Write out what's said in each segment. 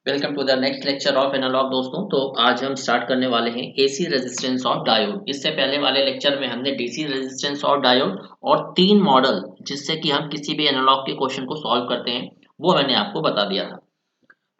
Welcome to the next lecture of analog दोस्तों। तो आज हम स्टार्ट करने वाले हैं एसी रेजिस्टेंस ऑफ डायोड। इससे पहले वाले लेक्चर में हमने डीसी रेजिस्टेंस ऑफ डायोड और 3 मॉडल जिससे कि हम किसी भी एनालॉग के क्वेश्चन को सॉल्व करते हैं वो मैंने आपको बता दिया था।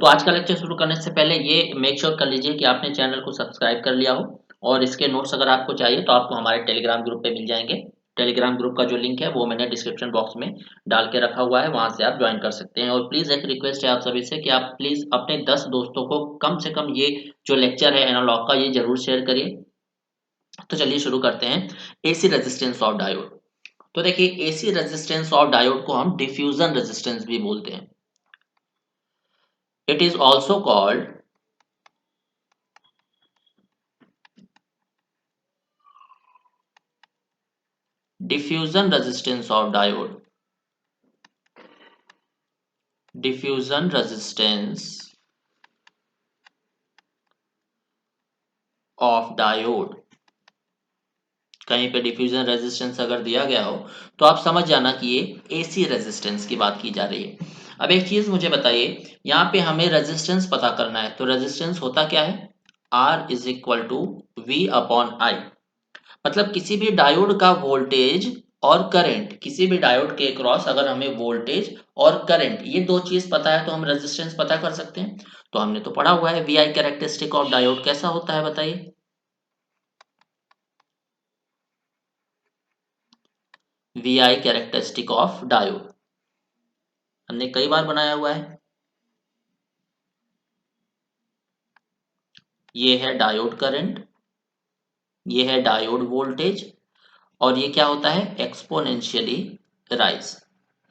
तो आज का लेक्चर शुरू करने से पहले ये मेक श्योर कर लीजिए कि आपने चैनल को सब्सक्राइब कर लिया हो और इसके नोट्स अगर आपको चाहिए तो आपको हमारे टेलीग्राम ग्रुप पे मिल जाएंगे। टेलीग्राम ग्रुप का जो लिंक है वो मैंने डिस्क्रिप्शन बॉक्स में डाल के रखा हुआ है, वहां से आप ज्वाइन कर सकते हैं। और प्लीज एक रिक्वेस्ट है आप सभी से कि आप प्लीज अपने 10 दोस्तों को कम से कम ये जो लेक्चर है एनालॉग का ये जरूर शेयर करिए। तो चलिए शुरू करते हैं। AC resistance of diode. तो देखिए, एसी रेजिस्टेंस ऑफ डायोड को हम डिफ्यूजन रेजिस्टेंस भी बोलते हैं। It is also called diffusion resistance of diode. Diffusion resistance of diode। कहीं पे डिफ्यूजन रेजिस्टेंस अगर दिया गया हो तो आप समझ जाना कि ये एसी रेजिस्टेंस की बात की जा रही है। अब एक चीज मुझे बताइए, यहाँ पे हमें रेजिस्टेंस पता करना है तो रेजिस्टेंस होता क्या है? R is equal to V upon I. मतलब किसी भी डायोड का वोल्टेज और करंट, किसी भी डायोड के अक्रॉस अगर हमें वोल्टेज और करंट ये दो चीज पता है तो हम रेजिस्टेंस पता कर सकते हैं। तो हमने तो पढ़ा हुआ है V I characteristic of diode कैसा होता है, बताइए। V I characteristic of diode हमने कई बार बनाया हुआ है। ये है डायोड करंट, ये है डायोड वोल्टेज और ये क्या होता है? Exponentially rise.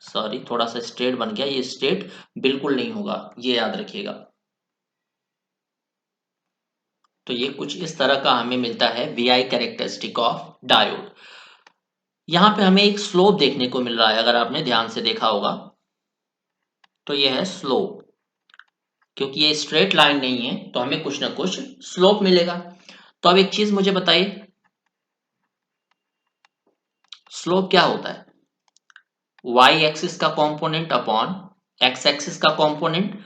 सॉरी, थोड़ा सा स्ट्रेट बन गया, ये स्ट्रेट बिल्कुल नहीं होगा, ये याद रखिएगा। तो ये कुछ इस तरह का हमें मिलता है V I characteristic of diode. यहाँ पे हमें एक स्लोप देखने को मिल रहा है, अगर आपने ध्यान से देखा होगा तो ये है स्लोप। क्योंकि ये स्ट्रेट लाइन नहीं है तो हमें कुछ ना कुछ स्लोप मिलेगा। तो अब एक चीज मुझे बताइए, स्लोप क्या होता है? वाई एक्सिस का कंपोनेंट अपॉन एक्स एक्सिस का कंपोनेंट।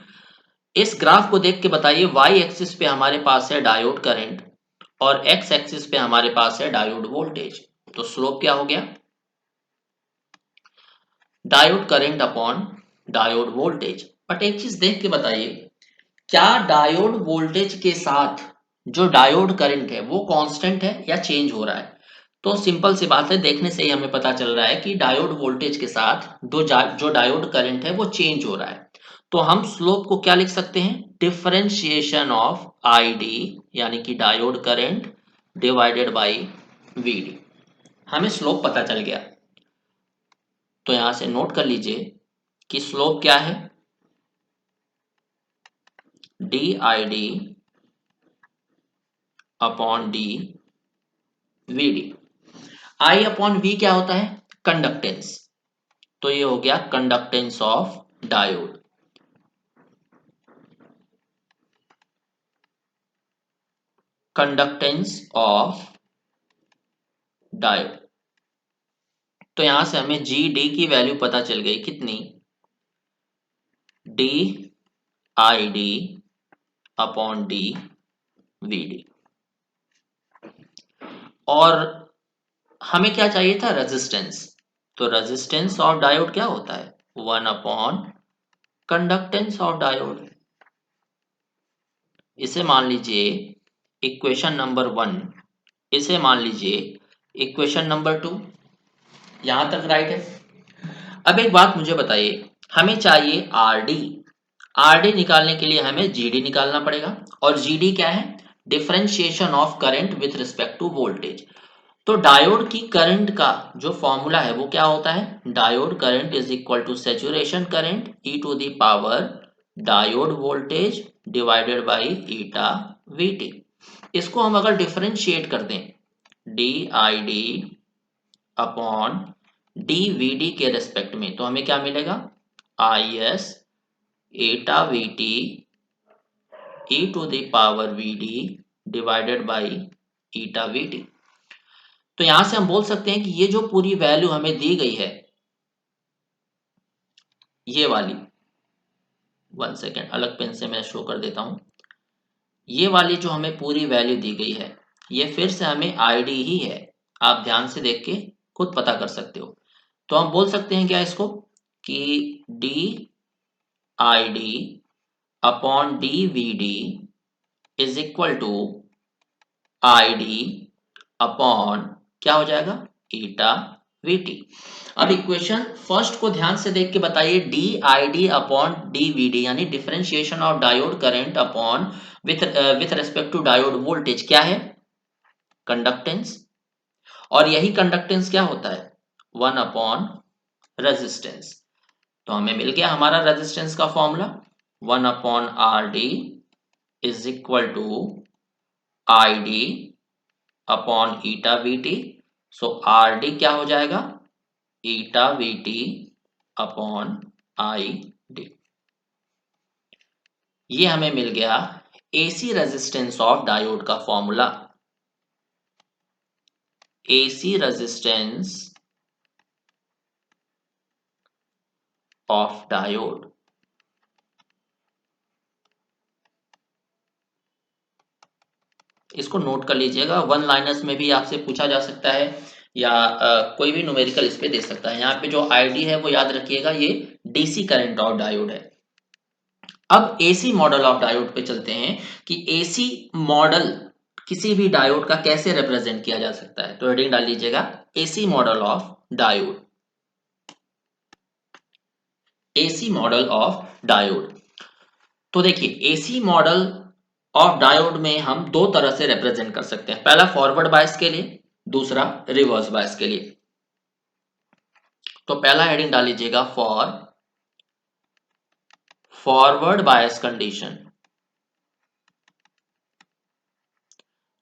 इस ग्राफ को देख के बताइए, वाई एक्सिस पे हमारे पास है डायोड करंट और एक्स एक्सिस पे हमारे पास है डायोड वोल्टेज। तो स्लोप क्या हो गया? Diode current upon diode voltage. But एक चीज देख के बताइए, क्या डायोड वोल्टेज के साथ जो डायोड करंट है वो कांस्टेंट है या चेंज हो रहा है? तो सिंपल सी बात है, देखने से ही हमें पता चल रहा है कि डायोड वोल्टेज के साथ जो डायोड करंट है वो चेंज हो रहा है। तो हम स्लोप को क्या लिख सकते हैं? डिफरेंशिएशन ऑफ आई डी, यानी कि diode current divided by V D. हमें स्लोप पता चल गया। तो यहां से नोट कर लीजिए कि स्लोप क्या है? D I D upon D V D. I upon V क्या होता है? कंडक्टेंस। तो ये हो गया conductance of diode. Conductance of diode. तो यहां से हमें जी डी की वैल्यू पता चल गई, कितनी? D I D upon D V D. और हमें क्या चाहिए था? रेजिस्टेंस। तो रेजिस्टेंस ऑफ डायोड क्या होता है? 1 अपॉन कंडक्टेंस ऑफ डायोड। इसे मान लीजिए इक्वेशन नंबर 1, इसे मान लीजिए इक्वेशन नंबर 2। यहां तक राइट है। अब एक बात मुझे बताइए, हमें चाहिए आर डी। आर डी निकालने के लिए हमें जी डी निकालना पड़ेगा और जी डी क्या है? Differentiation of current with respect to voltage. तो डायोड की करंट का जो फॉर्मूला है वो क्या होता है? Diode current is equal to saturation current e to the power diode voltage divided by eta V T. इसको हम अगर डिफरेंशिएट कर दें D I D upon D V D के रेस्पेक्ट में, तो हमें क्या मिलेगा? I S eta V T e to the power we D divided by eta V T. तो यहां से हम बोल सकते हैं कि ये जो पूरी वैल्यू हमें दी गई है, ये वाली 1 सेकेंड, अलग पेन से मैं शो कर देता हूँ। ये वाली जो हमें पूरी वैल्यू दी गई है, ये फिर से हमें आईडी ही है। आप ध्यान से देख के खुद पता कर सकते हो। तो हम बोल सकते हैं क्या इसको, कि D I D upon D V D is equal to I D upon क्या हो जाएगा, ईटा वी टी। अब इक्वेशन फर्स्ट को ध्यान से देख के बताइए, D I D upon D V D यानी differentiation of diode current upon with respect to diode voltage क्या है, कंडक्टेंस। और यही कंडक्टेंस क्या होता है, 1 अपॉन रेजिस्टेंस। तो हमें मिल गया हमारा रेजिस्टेंस का formula, 1 upon R D is equal to I D upon eta V T. So R D क्या हो जाएगा, eta V T upon I D. ये हमें मिल गया एसी रेजिस्टेंस ऑफ डायोड का formula. AC resistance of diode. इसको note कर लीजिएगा, वन लाइनर्स में भी आपसे पूछा जा सकता है या कोई भी न्यूमेरिकल इस पे दे सकता है। यहाँ पे जो आईडी है वो याद रखिएगा, ये डीसी करंट ऑफ डायोड है। अब एसी मॉडल ऑफ डायोड पे चलते हैं कि एसी मॉडल किसी भी डायोड का कैसे रिप्रेजेंट किया जा सकता है। तो हेडिंग डाल लीजिएगा, AC model of diode. AC model of diode. तो देखिए एसी मॉडल ऑफ डायोड में हम दो तरह से रिप्रेजेंट कर सकते हैं, पहला फॉरवर्ड बायस के लिए, दूसरा रिवर्स बायस के लिए। तो पहला हेडिंग डाल लीजिएगा फॉर फॉरवर्ड बायस कंडीशन।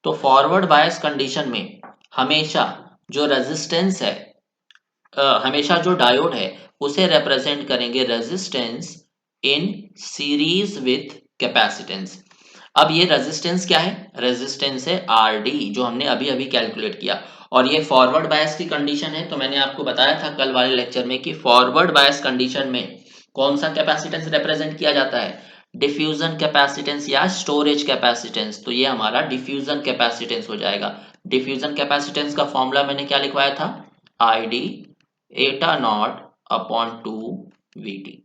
तो फॉरवर्ड बायस कंडीशन में हमेशा जो रेजिस्टेंस है, हमेशा जो डायोड है उसे रिप्रेजेंट करेंगे resistance in series with capacitance. अब ये रेजिस्टेंस क्या है, रेजिस्टेंस है आर डी, जो हमने अभी अभी कैलकुलेट किया। और ये फॉरवर्ड बायस की कंडीशन है। तो मैंने आपको बताया था कल वाले लेक्चर में कि फॉरवर्ड बायस कंडीशन में कौन सा कैपेसिटेंस रिप्रेजेंट किया जाता है, डिफ्यूजन कैपेसिटेंस या स्टोरेज कैपेसिटेंस। तो ये हमारा डिफ्यूजन कैपेसिटेंस हो जाएगा। डिफ्यूजन कैपेसिटेंस का फॉर्मूला मैंने क्या लिखवाया था, I D Etah not upon 2 we T.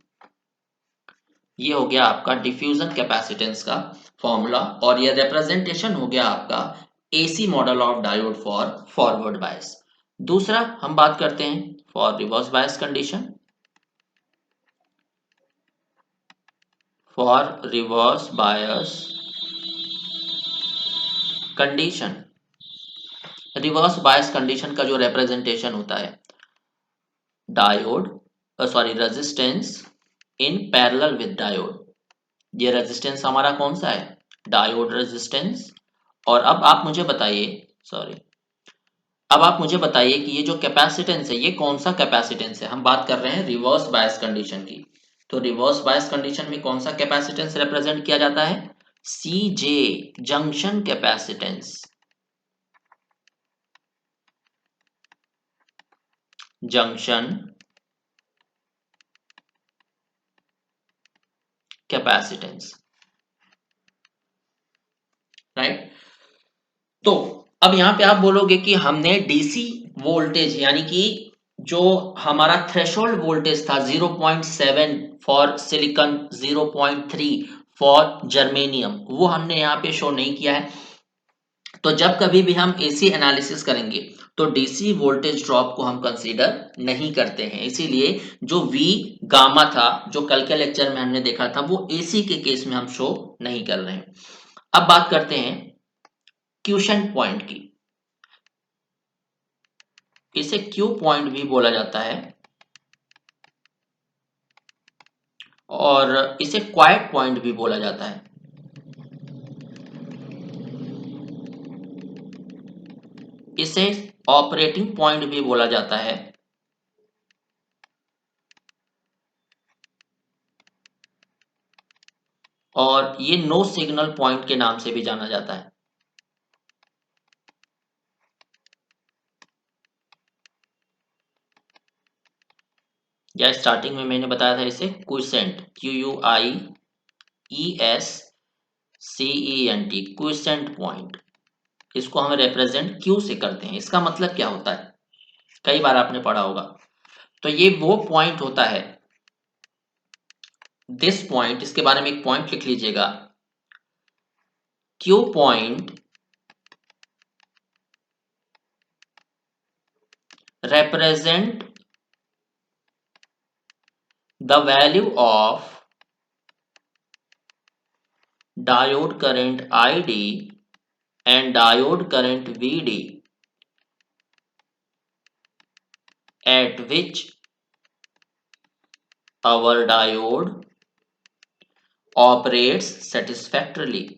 ये हो गया आपका डिफ्यूजन कैपेसिटेंस का फॉर्मूला, और ये रिप्रेजेंटेशन हो गया आपका AC model of diode for forward bias. दूसरा हम बात करते हैं for reverse bias condition. For reverse bias condition, reverse bias condition का जो रिप्रेजेंटेशन होता है, diode sorry resistance in parallel with diode. ये रेजिस्टेंस हमारा कौन सा है, डायोड रेजिस्टेंस। और अब आप मुझे बताइए, सॉरी, अब आप मुझे बताइए कि ये जो कैपेसिटेंस है ये कौन सा कैपेसिटेंस है। हम बात कर रहे हैं रिवर्स बायस कंडीशन की। तो रिवर्स बायस कंडीशन में कौन सा कैपेसिटेंस रिप्रेजेंट किया जाता है, C J, junction capacitance. Junction capacitance, right. तो अब यहाँ पे आप बोलोगे कि हमने डीसी वोल्टेज यानी कि जो हमारा थ्रेशोल्ड वोल्टेज था 0.7 फॉर सिलिकॉन, 0.3 फॉर जर्मेनियम, वो हमने यहाँ पे शो नहीं किया है। तो जब कभी भी हम एसी एनालिसिस करेंगे तो डीसी वोल्टेज ड्रॉप को हम कंसीडर नहीं करते हैं। इसीलिए जो वी गामा था जो कल के लेक्चर में हमने देखा था वो एसी के केस में हम शो नहीं कर रहे हैं। अब बात करते हैं क्यूशेंट पॉइंट की। इसे क्यू पॉइंट भी बोला जाता है और इसे क्वाइट पॉइंट भी बोला जाता है। इसे ऑपरेटिंग पॉइंट भी बोला जाता है और ये नो सिग्नल पॉइंट के नाम से भी जाना जाता है। या स्टार्टिंग में मैंने बताया था इसे क्विसेंट, क्यू यू आई ESCENT, क्विसेंट पॉइंट, इसको हम रिप्रेजेंट Q से करते हैं। इसका मतलब क्या होता है, कई बार आपने पढ़ा होगा। तो ये वो पॉइंट होता है, दिस पॉइंट, इसके बारे में एक पॉइंट लिख लीजिएगा, Q point represent the value of diode current ID and diode current VD at which our diode operates satisfactorily।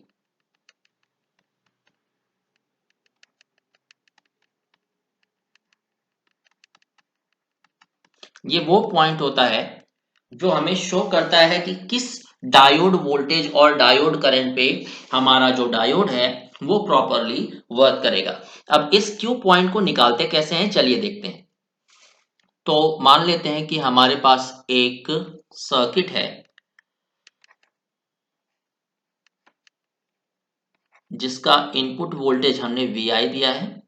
ये वो पॉइंट होता है जो हमें शो करता है कि किस डायोड वोल्टेज और डायोड करंट पे हमारा जो डायोड है वो प्रॉपरली वर्क करेगा। अब इस क्यू पॉइंट को निकालते कैसे हैं, चलिए देखते हैं। तो मान लेते हैं कि हमारे पास एक सर्किट है जिसका इनपुट वोल्टेज हमने VI दिया है,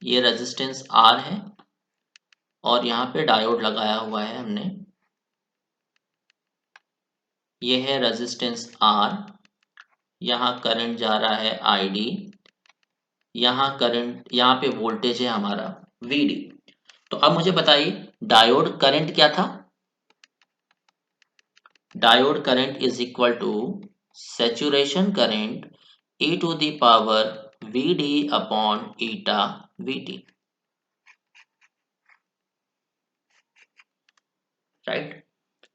ये रेजिस्टेंस R है और यहाँ पे डायोड लगाया हुआ है हमने, ये है रेजिस्टेंस R, यहाँ करंट जा रहा है ID, यहाँ करंट, यहाँ पे वोल्टेज है हमारा VD। तो अब मुझे बताइए डायोड करंट क्या था, diode current is equal to saturation current e to the power VD upon eta VT, right.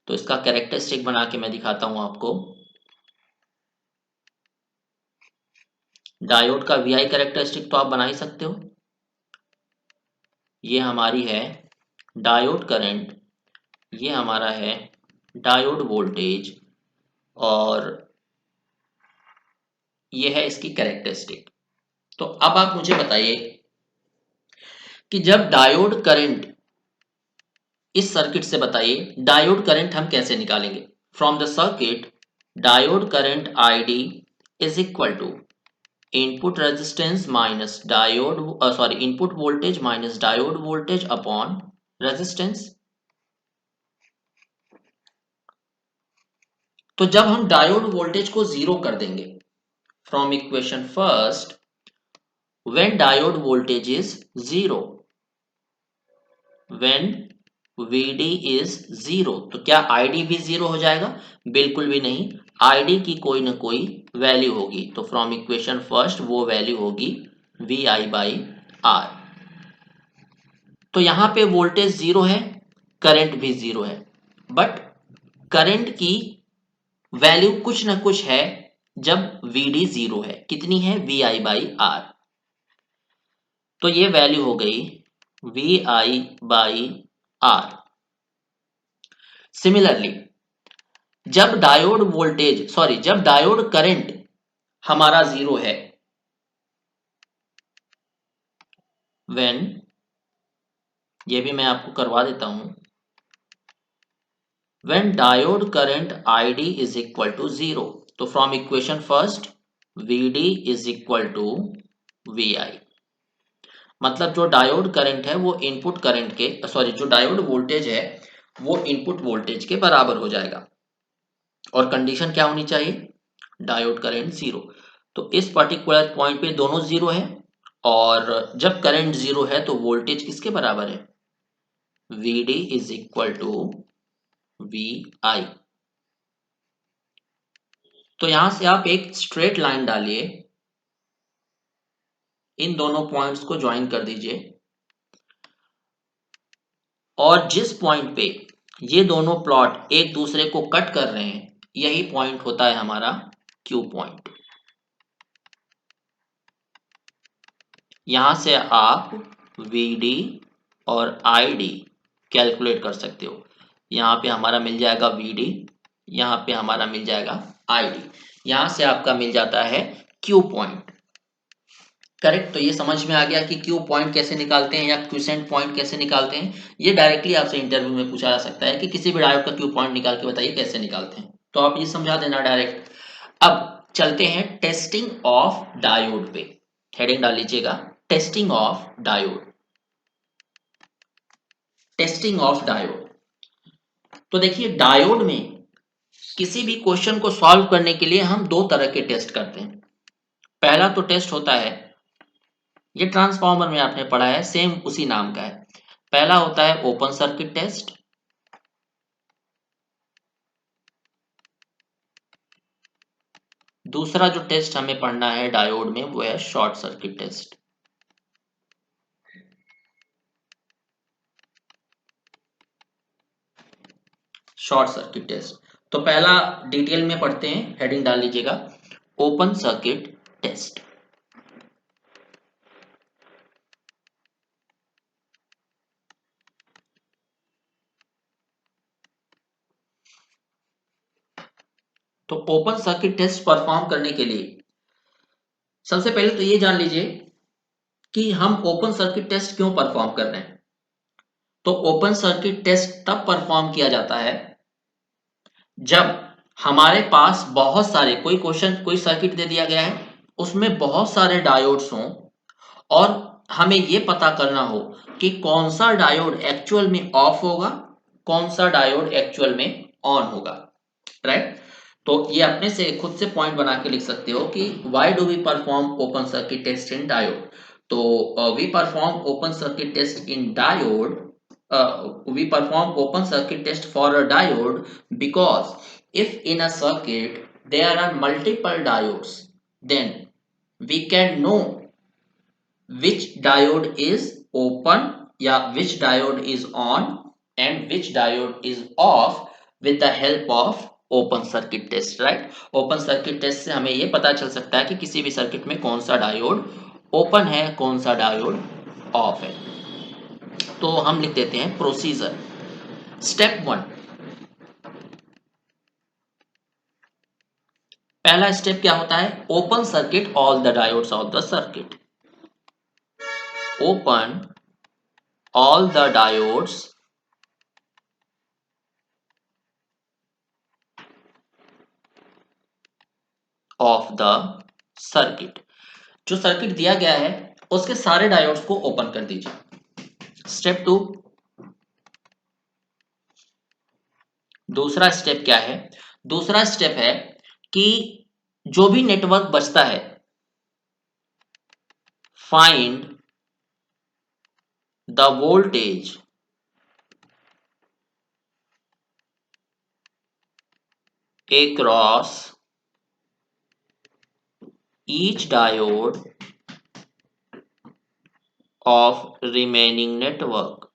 तो इसका कैरेक्टरिस्टिक बना के मैं दिखाता हूं आपको। डायोड का VI कैरेक्टरिस्टिक तो आप बना ही सकते हो, ये हमारी है डायोड करंट, ये हमारा है डायोड वोल्टेज और ये है इसकी कैरेक्टरिस्टिक। तो अब आप मुझे बताइए कि जब डायोड करंट, इस सर्किट से बताइए डायोड करंट हम कैसे निकालेंगे। From the circuit diode current ID is equal to input resistance minus diode input voltage minus diode voltage upon resistance. तो जब हम डायोड वोल्टेज को जीरो कर देंगे, from equation first, when diode voltage is zero, when VD is zero, तो क्या ID भी zero हो जाएगा? बिल्कुल भी नहीं, ID की कोई ना कोई वैल्यू होगी। तो फ्रॉम इक्वेशन फर्स्ट वो वैल्यू होगी VI/R। तो यहां पे वोल्टेज जीरो है, करंट भी जीरो है, बट करंट की वैल्यू कुछ ना कुछ है जब VD जीरो है, कितनी है? VI/R। तो ये वैल्यू हो गई VI/R। सिमिलरली जब डायोड वोल्टेज जब डायोड करंट हमारा जीरो है, व्हेन, ये भी मैं आपको करवा देता हूं, when diode current ID is equal to zero, तो from equation first VD is equal to VI। मतलब जो डायोड करंट है वो इनपुट करंट के, जो डायोड वोल्टेज है वो इनपुट वोल्टेज के बराबर हो जाएगा। और कंडीशन क्या होनी चाहिए? Diode current zero. तो इस पर्टिकुलर पॉइंट पे दोनों जीरो है, और जब करंट जीरो है तो वोल्टेज किसके बराबर है? VD is equal to VI। तो यहां से आप एक स्ट्रेट लाइन डालिए, इन दोनों पॉइंट्स को ज्वाइन कर दीजिए, और जिस पॉइंट पे ये दोनों प्लॉट एक दूसरे को कट कर रहे हैं, यही पॉइंट होता है हमारा Q पॉइंट। यहां से आप VD और ID कैलकुलेट कर सकते हो। यहाँ पे हमारा मिल जाएगा VD, यहाँ पे हमारा मिल जाएगा ID, यहाँ से आपका मिल जाता है Q पॉइंट। करेक्ट। तो ये समझ में आ गया कि Q पॉइंट कैसे निकालते हैं या क्विसेंट पॉइंट कैसे निकालते हैं। ये डायरेक्टली आपसे इंटरव्यू में पूछा जा सकता है कि किसी भी डायोड का Q पॉइंट निकाल के बताइए कैसे निकालते हैं। तो आप ये समझा देना डायरेक्ट। अब चलते हैं टेस्टिंग ऑफ डायोड पे। हेडिंग डाल लीजिएगा, testing of diode. Testing of diode. तो देखिए डायोड में किसी भी क्वेश्चन को सॉल्व करने के लिए हम दो तरह के टेस्ट करते हैं। पहला तो टेस्ट होता है, ये ट्रांसफार्मर में आपने पढ़ा है, सेम उसी नाम का है। पहला होता है ओपन सर्किट टेस्ट, दूसरा जो टेस्ट हमें पढ़ना है डायोड में वो है short circuit test. Short circuit test तो पहला डिटेल में पढ़ते हैं, हेडिंग डाल लीजिएगा ओपन सर्किट टेस्ट। तो ओपन सर्किट टेस्ट परफॉर्म करने के लिए सबसे पहले तो ये जान लीजिए कि हम ओपन सर्किट टेस्ट क्यों परफॉर्म कर रहे हैं। तो ओपन सर्किट टेस्ट तब परफॉर्म किया जाता है जब हमारे पास बहुत सारे, कोई क्वेश्चन, कोई सर्किट दे दिया गया है, उसमें बहुत सारे डायोड्स हों और हमें ये पता करना हो कि कौन सा डायोड एक्चुअल में ऑफ होगा, कौन सा डायोड एक्चुअल में ऑन होगा, राइट। तो ये अपने से खुद से पॉइंट बना के लिख सकते हो कि why do we perform open circuit test in diode. तो we perform open circuit test in diode, we perform open circuit test for a diode because if in a circuit there are multiple diodes, then we can know which diode is open या which diode is on and which diode is off with the help of open circuit test, right. Open circuit test से हमें यह पता चल सकता है कि किसी भी सर्किट में कौन सा डायोड ओपन है, कौन सा डायोड ऑफ है। तो हम लिख देते हैं प्रोसीजर। स्टेप 1, पहला स्टेप क्या होता है, open circuit all the diodes of the circuit. Open all the diodes of the circuit. जो सर्किट दिया गया है उसके सारे डायोड्स को ओपन कर दीजिए। स्टेप 2, दूसरा स्टेप क्या है, दूसरा स्टेप है कि जो भी नेटवर्क बचता है, find the voltage across each diode of remaining network।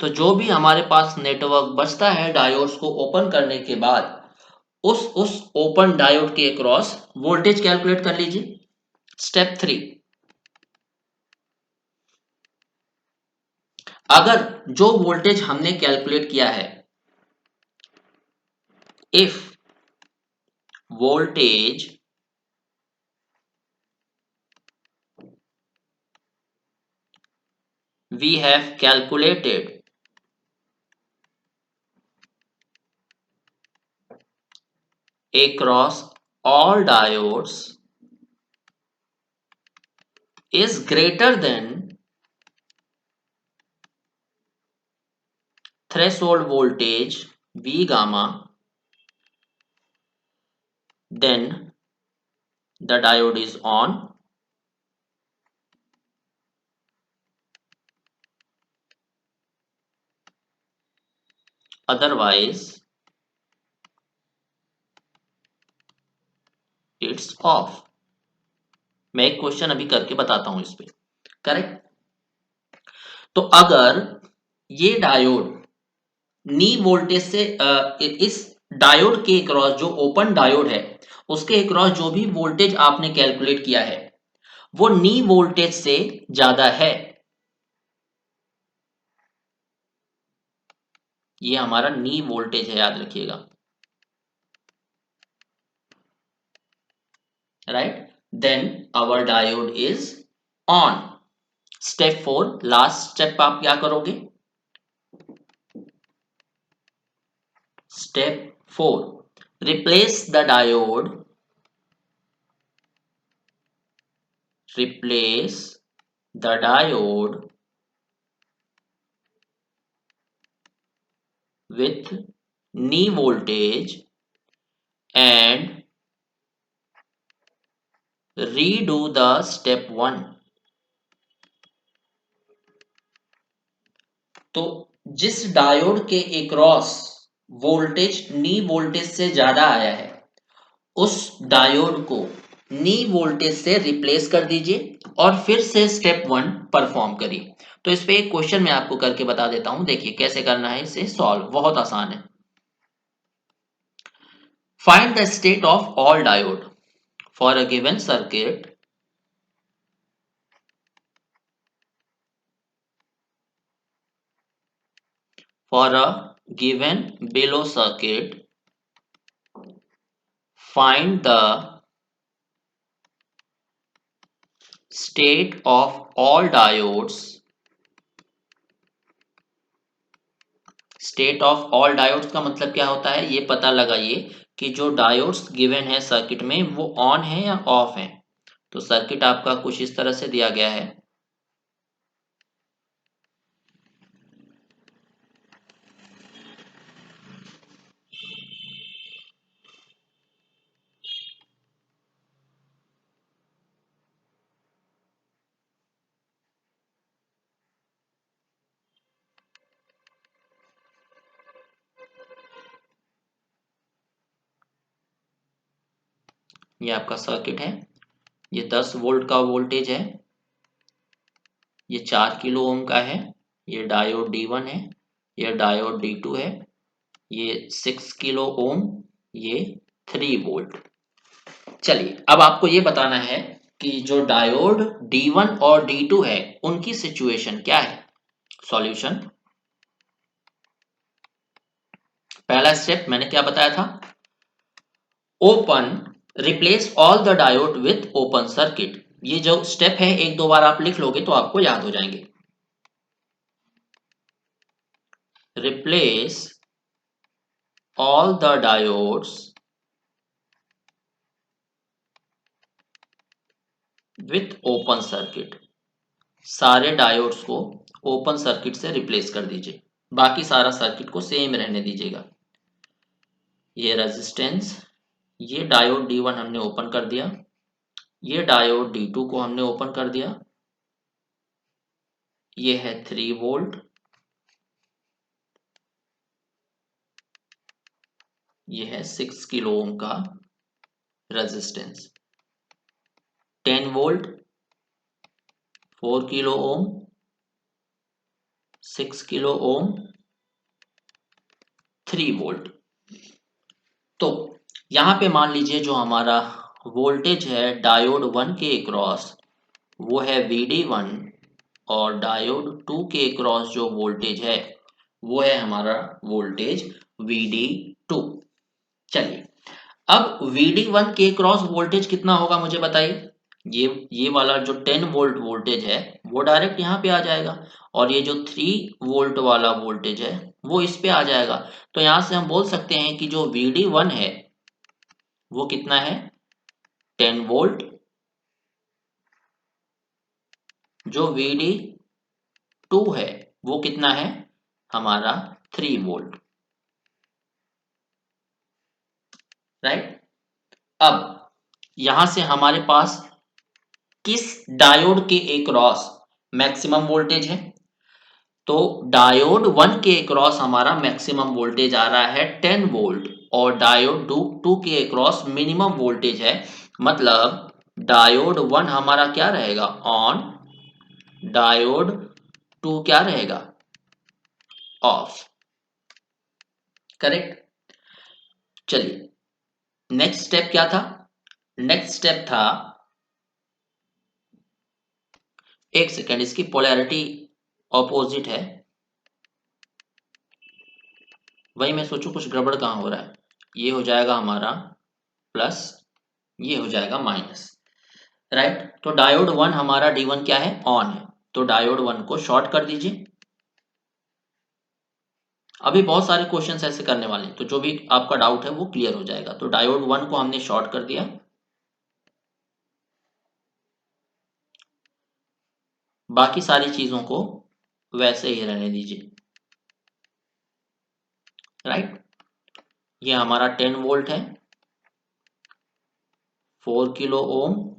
तो जो भी हमारे पास नेटवर्क बचता है डायोड्स को ओपन करने के बाद, उस ओपन डायोड के अक्रॉस वोल्टेज कैलकुलेट कर लीजिए। स्टेप 3, अगर जो वोल्टेज हमने कैलकुलेट किया है, if voltage we have calculated across all diodes is greater than threshold voltage V gamma, then the diode is on, otherwise it's off। मैं एक क्वेश्चन अभी करके बताता हूं इस पे, करेक्ट। तो अगर ये डायोड नी वोल्टेज से इस डायोड के अक्रॉस, जो ओपन डायोड है उसके अक्रॉस जो भी वोल्टेज आपने कैलकुलेट किया है वो नी वोल्टेज से ज्यादा है, ये हमारा नी वोल्टेज है, याद रखिएगा, right, then our diode is on. Step 4, last step आप क्या करोगे, Step 4. Replace the diode. Replace the diode with knee voltage and redo the step 1. तो जिस डायोड के एक्रॉस वोल्टेज नी वोल्टेज से ज्यादा आया है उस डायोड को नी वोल्टेज से रिप्लेस कर दीजिए और फिर से स्टेप 1 परफॉर्म करिए। तो इस पे एक क्वेश्चन मैं आपको करके बता देता हूं, देखिए कैसे करना है इसे सॉल्व, बहुत आसान है। Find the state of all diode for a given circuit for a given below circuit. Find the state of all diodes. State of all diodes का मतलब क्या होता है, ये पता लगाइए कि जो डायोड्स गिवन है सर्किट में वो ऑन है या ऑफ है। तो सर्किट आपका कुछ इस तरह से दिया गया है। ये आपका सर्किट है, ये 10 वोल्ट का वोल्टेज है, ये 4 किलो ओम का है, ये डायोड D1 है, ये डायोड D2 है, ये 6 किलो ओम, ये 3 वोल्ट। चलिए अब आपको ये बताना है कि जो डायोड D1 और D2 है उनकी सिचुएशन क्या है। सॉल्यूशन, पहला स्टेप मैंने क्या बताया था, open, replace all the diode with open circuit. ये जो स्टेप है एक दो बार आप लिख लोगे तो आपको याद हो जाएंगे। Replace all the diodes with open circuit, सारे डायोड्स को ओपन सर्किट से रिप्लेस कर दीजिए, बाकी सारा सर्किट को सेम रहने दीजिएगा। ये रेजिस्टेंस, ये डायोड D1 हमने ओपन कर दिया, ये डायोड D2 को हमने ओपन कर दिया, ये है 3 वोल्ट, ये है 6 किलो ओम का resistance, 10 volt, 4 kilo ohm, 6 kilo ohm, 3 volt. तो यहाँ पे मान लीजिए जो हमारा वोल्टेज है डायोड 1 के अक्रॉस वो है VD1 और डायोड 2 के अक्रॉस जो वोल्टेज है वो है हमारा वोल्टेज VD2। चलिए अब VD1 के अक्रॉस वोल्टेज कितना होगा मुझे बताइए। ये वाला जो 10 वोल्ट वोल्टेज है वो डायरेक्ट यहाँ पे आ जाएगा और ये जो 3 वोल्ट वाला वोल्टेज है वो इस पे आ जाएगा। तो यहाँ से हम बोल सकते हैं कि जो VD1 है वो कितना है, 10 वोल्ट, जो VD2 है वो कितना है, हमारा 3 वोल्ट, राइट। अब यहां से हमारे पास किस डायोड के अक्रॉस मैक्सिमम वोल्टेज है, तो डायोड 1 के अक्रॉस हमारा मैक्सिमम वोल्टेज आ रहा है 10 वोल्ट और डायोड 2 के अक्रॉस मिनिमम वोल्टेज है, मतलब डायोड 1 हमारा क्या रहेगा ऑन, डायोड 2 क्या रहेगा ऑफ, करेक्ट। चलिए नेक्स्ट स्टेप क्या था, नेक्स्ट स्टेप था, एक सेकेंड इसकी पोलैरिटी ऑपोजिट है, वही मैं सोचूं कुछ गड़बड़ कहाँ हो रहा है, ये हो जाएगा हमारा प्लस, ये हो जाएगा माइनस, राइट। तो डायोड 1 हमारा D1 क्या है ऑन है, तो डायोड 1 को शॉर्ट कर दीजिए। अभी बहुत सारे क्वेश्चंस ऐसे करने वाले हैं, तो जो भी आपका डाउट है वो क्लियर हो जाएगा। तो डायोड 1 को हमने शॉर्ट कर दिया, बाकी सारी चीजों को वैसे ही रहने दीजिए, राइट। ये हमारा 10 वोल्ट है, 4 किलो ओम,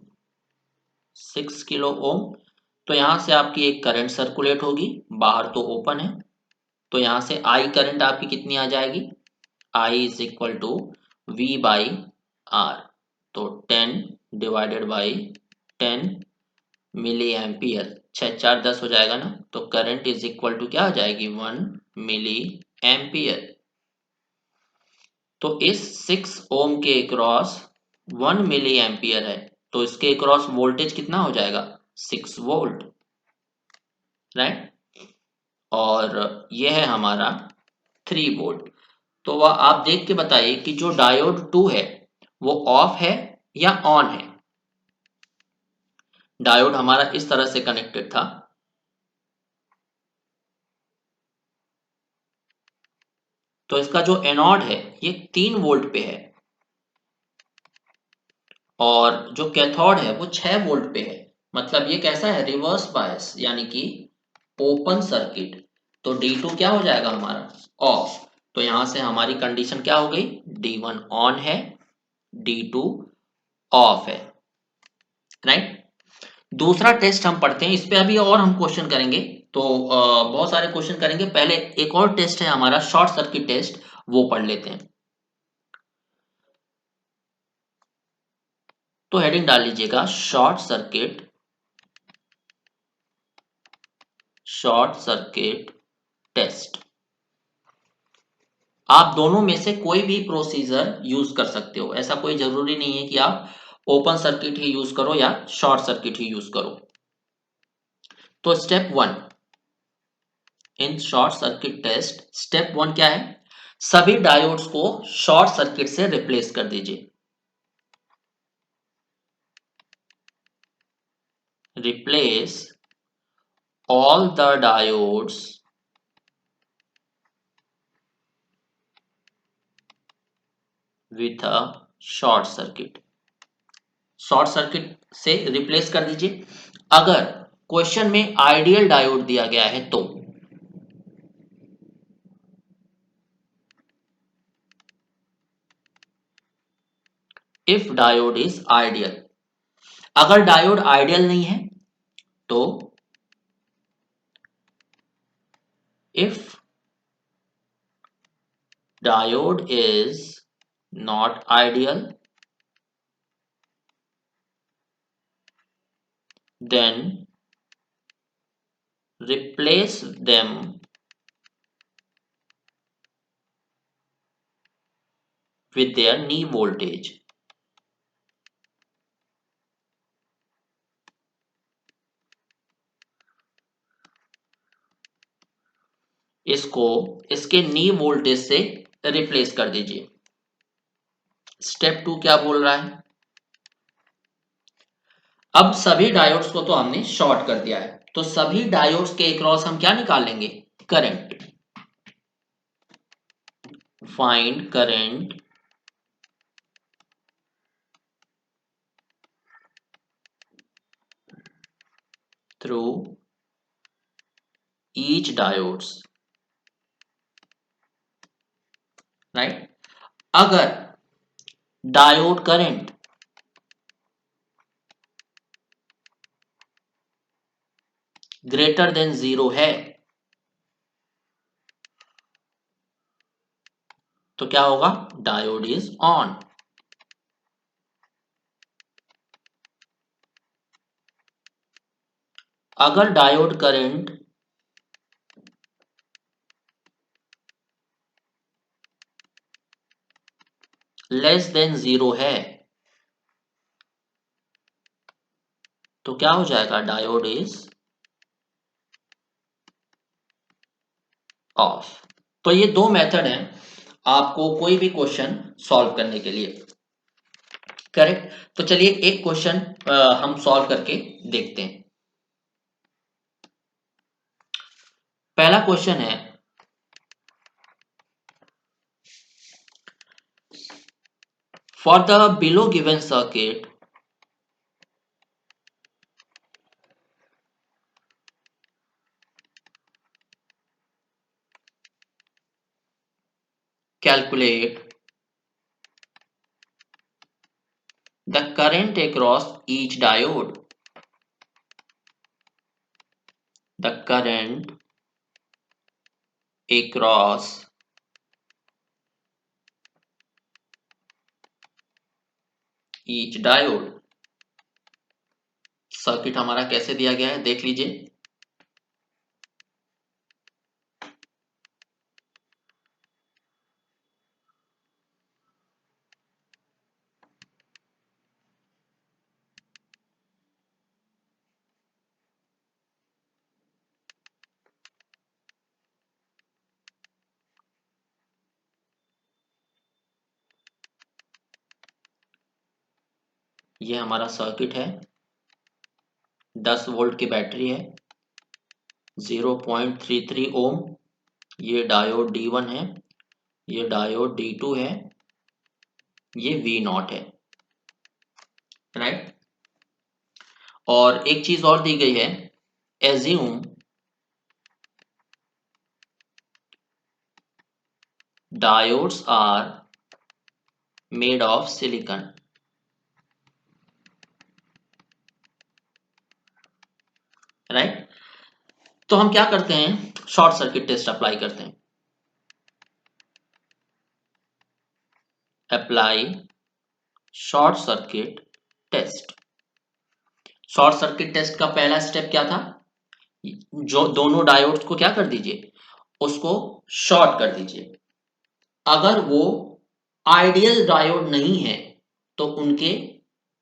6 किलो ओम। तो यहां से आपकी एक करंट सर्कुलेट होगी, बाहर तो ओपन है, तो यहां से आई करंट आपकी कितनी आ जाएगी, I is equal to V by R. तो 10 डिवाइडेड बाई 10 मिली एम्पियर, 6 4 10 हो जाएगा ना। तो करंट इज इक्वल टू क्या हो जाएगी, 1 मिली एम्पियर। तो इस 6 ओम के अक्रॉस 1 मिली एम्पियर है, तो इसके अक्रॉस वोल्टेज कितना हो जाएगा, 6 वोल्ट, राइट। और यह है हमारा 3 वोल्ट। तो वह आप देख के बताइए कि जो डायोड 2 है वो ऑफ है या ऑन है। डायोड हमारा इस तरह से कनेक्टेड था, तो इसका जो एनोड है ये 3 वोल्ट पे है, और जो कैथोड है वो 6 वोल्ट पे है। मतलब ये कैसा है, रिवर्स बायस, यानी कि ओपन सर्किट। तो D2 क्या हो जाएगा हमारा, ऑफ। तो यहां से हमारी कंडीशन क्या हो गई, D1 ऑन है, D2 ऑफ है, राइट। दूसरा टेस्ट हम पढ़ते हैं, इस पे अभी और हम क्वेश्चन करेंगे। तो बहुत सारे क्वेश्चन करेंगे, पहले एक और टेस्ट है हमारा शॉर्ट सर्किट टेस्ट, वो पढ़ लेते हैं। तो हेडिंग डाल लीजिएगा शॉर्ट सर्किट टेस्ट। आप दोनों में से कोई भी प्रोसीजर यूज कर सकते हो, ऐसा कोई जरूरी नहीं है कि आप ओपन सर्किट ही यूज करो या शॉर्ट सर्किट ही यूज करो। तो step 1 in short circuit test, step 1 क्या है, सभी डायोड्स को शॉर्ट सर्किट से रिप्लेस कर दीजिए। Replace all the diodes with a short circuit। Short circuit से रिप्लेस कर दीजिए। अगर क्वेश्चन में आइडियल डायोड दिया गया है तो इफ डायोड इज आइडियल, अगर डायोड आइडियल नहीं है तो if diode is not ideal then replace them with their knee voltage। इसको इसके नी वोल्टेज से रिप्लेस कर दीजिए। स्टेप 2 क्या बोल रहा है, अब सभी डायोड्स को तो हमने शॉर्ट कर दिया है, तो सभी डायोड्स के अक्रॉस हम क्या निकाल लेंगे, current. Find current through each diodes, right. अगर डायोड करंट ग्रेटर देन 0 है तो क्या होगा, डायोड इज ऑन। अगर डायोड करंट लेस देन 0 है तो क्या हो जाएगा, डायोड इज ऑफ। तो ये दो मेथड हैं आपको कोई भी क्वेश्चन सॉल्व करने के लिए, करेक्ट। तो चलिए एक क्वेश्चन हम सॉल्व करके देखते हैं। पहला क्वेश्चन है, For the below given circuit, calculate the current across each diode. The current across each diode. Circuit हमारा कैसे दिया गया है देख लीजिए। ये हमारा सर्किट है, 10 वोल्ट की बैटरी है, 0.33 ओम, ये डायोड D1 है, ये डायोड D2 है, ये V0 है, राइट। और एक चीज और दी गई है, assume diodes are made of silicon. Right. तो हम क्या करते हैं, शॉर्ट सर्किट टेस्ट अप्लाई करते हैं। Apply short circuit test. Short circuit test का पहला स्टेप क्या था, जो दोनों डायोड्स को क्या कर दीजिए, उसको शॉर्ट कर दीजिए। अगर वो आइडियल डायोड नहीं है तो उनके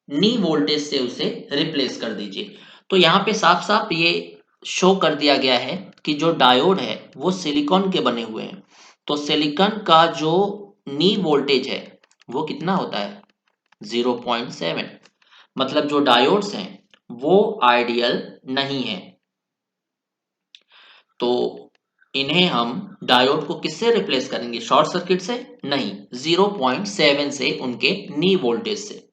नी वोल्टेज से उसे रिप्लेस कर दीजिए। तो यहाँ पे साफ साफ ये शो कर दिया गया है कि जो डायोड है वो सिलिकॉन के बने हुए हैं, तो सिलिकॉन का जो नी वोल्टेज है वो कितना होता है, 0.7। मतलब जो डायोड्स हैं वो आइडियल नहीं है। तो इन्हें हम डायोड को किससे रिप्लेस करेंगे, शॉर्ट सर्किट से नहीं, 0.7 से, उनके नी वोल्टेज से।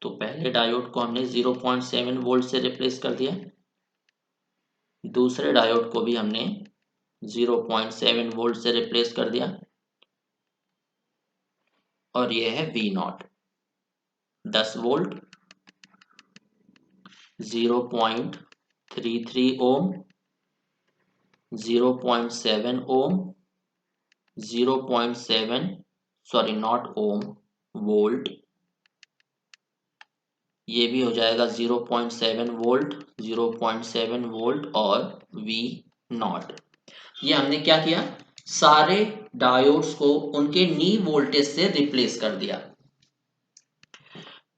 तो पहले डायोड को हमने 0.7 वोल्ट से रिप्लेस कर दिया, दूसरे डायोड को भी हमने 0.7 वोल्ट से रिप्लेस कर दिया, और यह है V0, 10 volt, 0.33 ohm, 0.7 ohm, 0.7 sorry not ohm, volt, ये भी हो जाएगा 0.7 वोल्ट, 0.7 वोल्ट और V0। ये हमने क्या किया, सारे डायोड्स को उनके नी वोल्टेज से रिप्लेस कर दिया।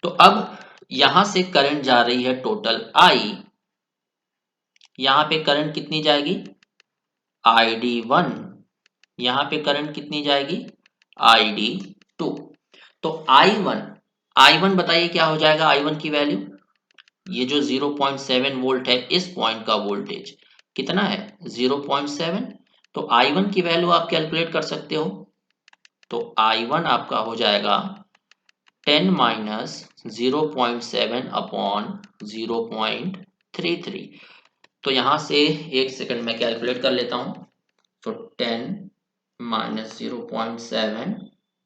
तो अब यहां से करंट जा रही है टोटल I, यहां पे करंट कितनी जाएगी, ID1, यहां पे करंट कितनी जाएगी, ID2। तो I1 बताइए क्या हो जाएगा, I1 की वैल्यू, ये जो 0.7 वोल्ट है इस पॉइंट का वोल्टेज कितना है, 0.7। तो I1 की वैल्यू आप कैलकुलेट कर सकते हो। तो I1 आपका हो जाएगा 10 माइनस 0.7 अपॉन 0.33। तो यहां से एक सेकंड में कैलकुलेट कर लेता हूं। तो 10 माइनस 0.7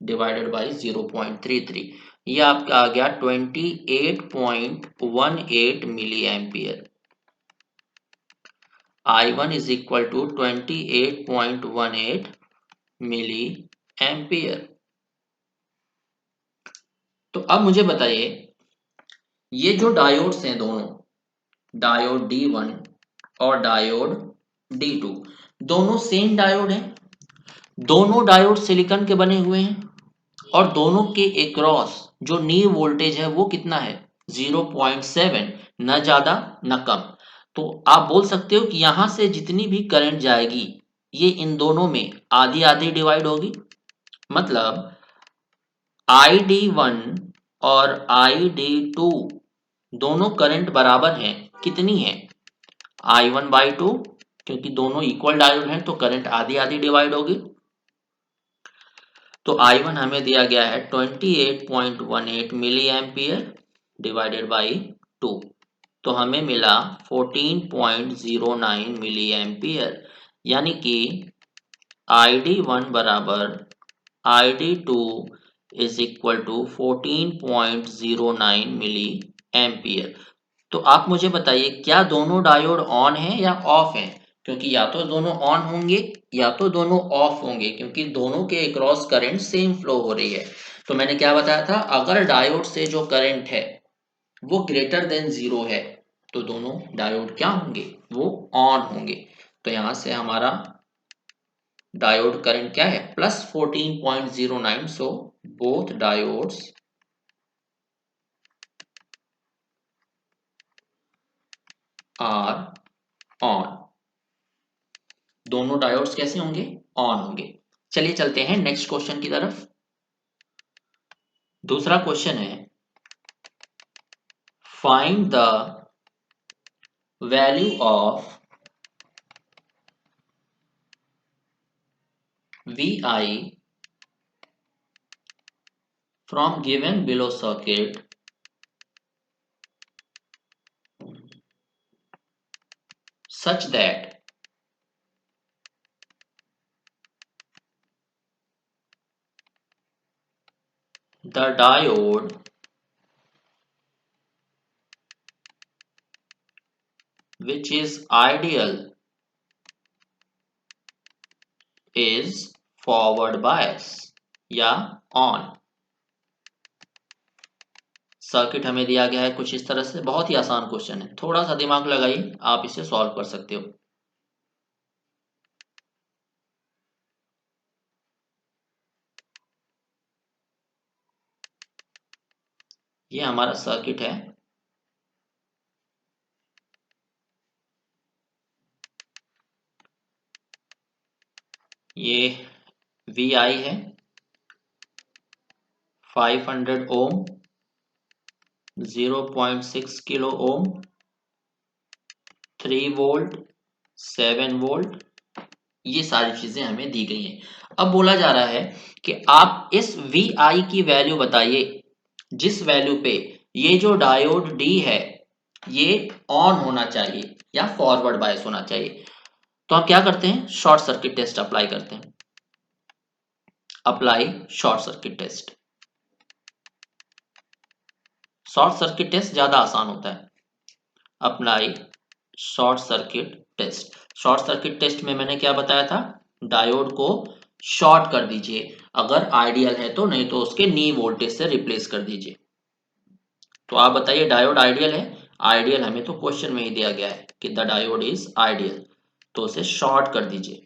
डिवाइडेड बाई 0.33, ये आपका आ गया 28.18 milli ampere. I1 is equal to 28.18 milli ampere. तो अब मुझे बताइए, ये जो डायोड्स हैं दोनों, डायोड D1 और डायोड D2, दोनों सेम डायोड हैं, दोनों डायोड सिलिकॉन के बने हुए हैं, और दोनों के एक्रॉस जो नी वोल्टेज है वो कितना है, 0.7, न ज्यादा न कम। तो आप बोल सकते हो कि यहां से जितनी भी करंट जाएगी ये इन दोनों में आधी आधी डिवाइड होगी। मतलब ID1 और ID2 दोनों करंट बराबर हैं, कितनी है, I1/2, क्योंकि दोनों इक्वल डायोड हैं तो करंट आधी आधी डिवाइड होगी। तो I1 हमें दिया गया है 28.18 मिली एम्पियर डिवाइडेड बाई 2, तो हमें मिला 14.09 मिली एम्पियर, यानी कि ID1 बराबर ID2 is equal to 14.09 milli ampere. तो आप मुझे बताइए, क्या दोनों डायोड ऑन है या ऑफ है? क्योंकि या तो दोनों ऑन होंगे या तो दोनों ऑफ होंगे, क्योंकि दोनों के अक्रॉस करंट सेम फ्लो हो रही है। तो मैंने क्या बताया था, अगर डायोड से जो करंट है वो ग्रेटर देन 0 है तो दोनों डायोड क्या होंगे, वो ऑन होंगे। तो यहां से हमारा डायोड करंट क्या है, plus 14.09, so both diodes are on. दोनों डायोड्स कैसे होंगे, ऑन होंगे। चलिए चलते हैं नेक्स्ट क्वेश्चन की तरफ। दूसरा क्वेश्चन है, find the value of VI from given below circuit such that the diode which is ideal is forward bias या on। सर्किट हमें दिया गया है कुछ इस तरह से, बहुत ही आसान क्वेश्चन है, थोड़ा सा दिमाग लगाइए, आप इसे सॉल्व कर सकते हो। ये हमारा सर्किट है, ये VI है 500 ओम, 0.6 किलो ओम, 3 वोल्ट, 7 वोल्ट, ये सारी चीजें हमें दी गई हैं। अब बोला जा रहा है कि आप इस VI की वैल्यू बताइए जिस वैल्यू पे ये जो डायोड D है ये ऑन होना चाहिए या फॉरवर्ड बायस होना चाहिए। तो हम क्या करते हैं, शॉर्ट सर्किट टेस्ट अप्लाई करते हैं। Apply short circuit test. Short circuit test ज्यादा आसान होता है। Apply short circuit test. Short circuit test में मैंने क्या बताया था, डायोड को शॉर्ट कर दीजिए, अगर आइडियल है तो, नहीं तो उसके नी वोल्टेज से रिप्लेस कर दीजिए। तो आप बताइए डायोड आइडियल है? आइडियल हमें तो क्वेश्चन में ही दिया गया है कि द डायोड इज आइडियल, तो उसे शॉर्ट कर दीजिए।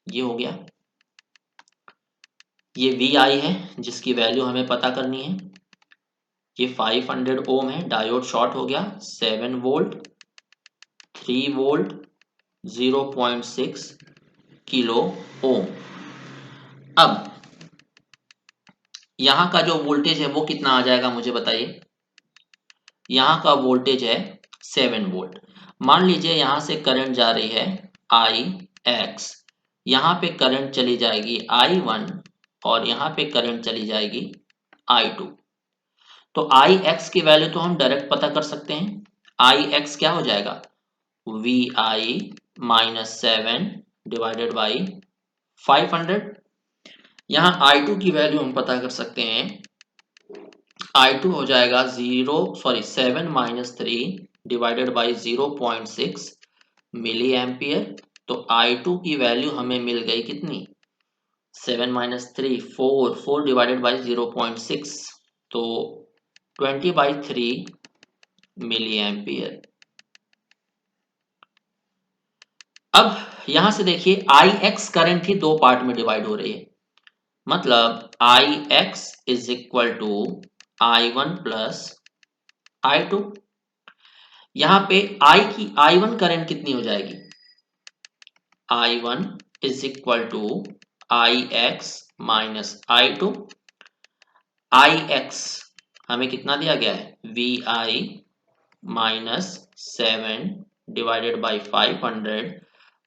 ये हो गया। ये VI है जिसकी वैल्यू हमें पता करनी है। ये 500 ओम है, डायोड शॉर्ट हो गया, 7 वोल्ट, 3 वोल्ट, 0.6 किलो ओम। अब यहाँ का जो वोल्टेज है वो कितना आ जाएगा मुझे बताइए। यहाँ का वोल्टेज है 7 वोल्ट। मान लीजिए यहाँ से करंट जा रही है IX, यहाँ पे करंट चली जाएगी I1 और यहाँ पे करंट चली जाएगी I2। तो IX की वैल्यू तो हम डायरेक्ट पता कर सकते हैं। IX क्या हो जाएगा, VI माइनस 7 डिवाइडेड बाई 500। यहाँ I2 की वैल्यू हम पता कर सकते हैं, I2 हो जाएगा 7 minus 3 divided by 0.6 milli ampere. तो I2 की वैल्यू हमें मिल गई कितनी, 7 माइनस 3 4 डिवाइडेड बाई 0.6, तो 20/3 मिली एम्पियर। अब यहां से देखिए IX करंट ही दो पार्ट में डिवाइड हो रही है, मतलब IX is equal to I1 plus I2। यहाँ पे I1 करंट कितनी हो जाएगी, I1 is equal to IX minus I2। IX हमें कितना दिया गया है, V I minus 7 divided by 500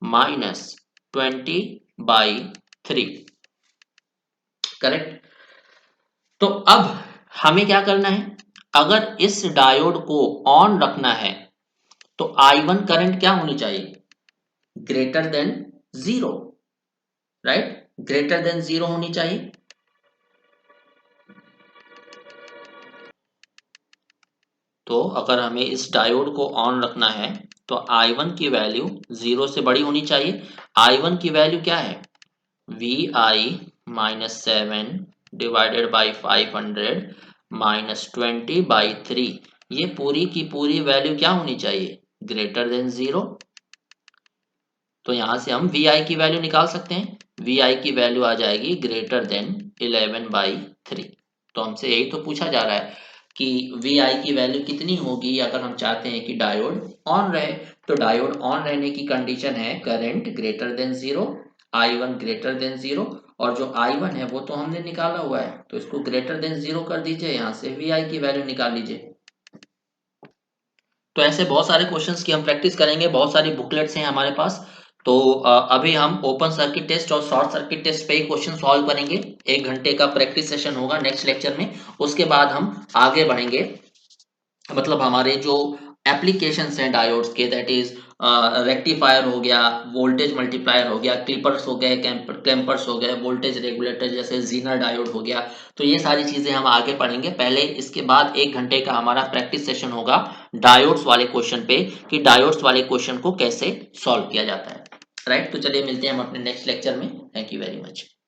minus 20/3, correct. तो अब हमें क्या करना है, अगर इस डायोड को ऑन रखना है तो I1 करंट क्या होनी चाहिए, greater than 0, right, greater than 0 होनी चाहिए। तो अगर हमें इस डायोड को ऑन रखना है तो I1 की वैल्यू 0 से बड़ी होनी चाहिए। I1 की वैल्यू क्या है, V I minus 7 divided by 500 minus 20/3, ये पूरी की पूरी वैल्यू क्या होनी चाहिए, ग्रेटर देन 0। तो यहां से हम वी आई की वैल्यू निकाल सकते हैं, वी आई की वैल्यू आ जाएगी ग्रेटर देन 11/3। तो हमसे यही तो पूछा जा रहा है कि वी आई की वैल्यू कितनी होगी अगर हम चाहते हैं कि डायोड ऑन रहे। तो डायोड ऑन रहने की कंडीशन है current greater than 0, I1 greater than 0, और जो I1 है वो तो हमने निकाला हुआ है, तो इसको ग्रेटर देन 0 कर दीजिए, यहाँ से वी आई की वैल्यू निकाल लीजिए। तो ऐसे बहुत सारे क्वेश्चंस की हम प्रैक्टिस करेंगे, बहुत सारी बुकलेट्स हैं हमारे पास। तो अभी हम ओपन सर्किट टेस्ट और शॉर्ट सर्किट टेस्ट पे ही क्वेश्चन सॉल्व करेंगे। 1 घंटे का प्रैक्टिस सेशन होगा नेक्स्ट लेक्चर में। उसके बाद हम आगे बढ़ेंगे, मतलब हमारे जो एप्लीकेशंस हैं डायोड्स के, दैट इज रेक्टिफायर हो गया, वोल्टेज मल्टीप्लायर हो गया, क्लिपर्स हो गए, क्लैंपर्स हो गए, वोल्टेज रेगुलेटर जैसे जीनर डायोड हो गया। तो ये सारी चीजें हम आगे पढ़ेंगे। पहले इसके बाद 1 घंटे का हमारा प्रैक्टिस सेशन होगा डायोड्स वाले क्वेश्चन पे, कि डायोड्स वाले क्वेश्चन को कैसे सॉल्व किया जाता है, राइट। तो चलिए मिलते हैं हम अपने नेक्स्ट लेक्चर में। Thank you very much.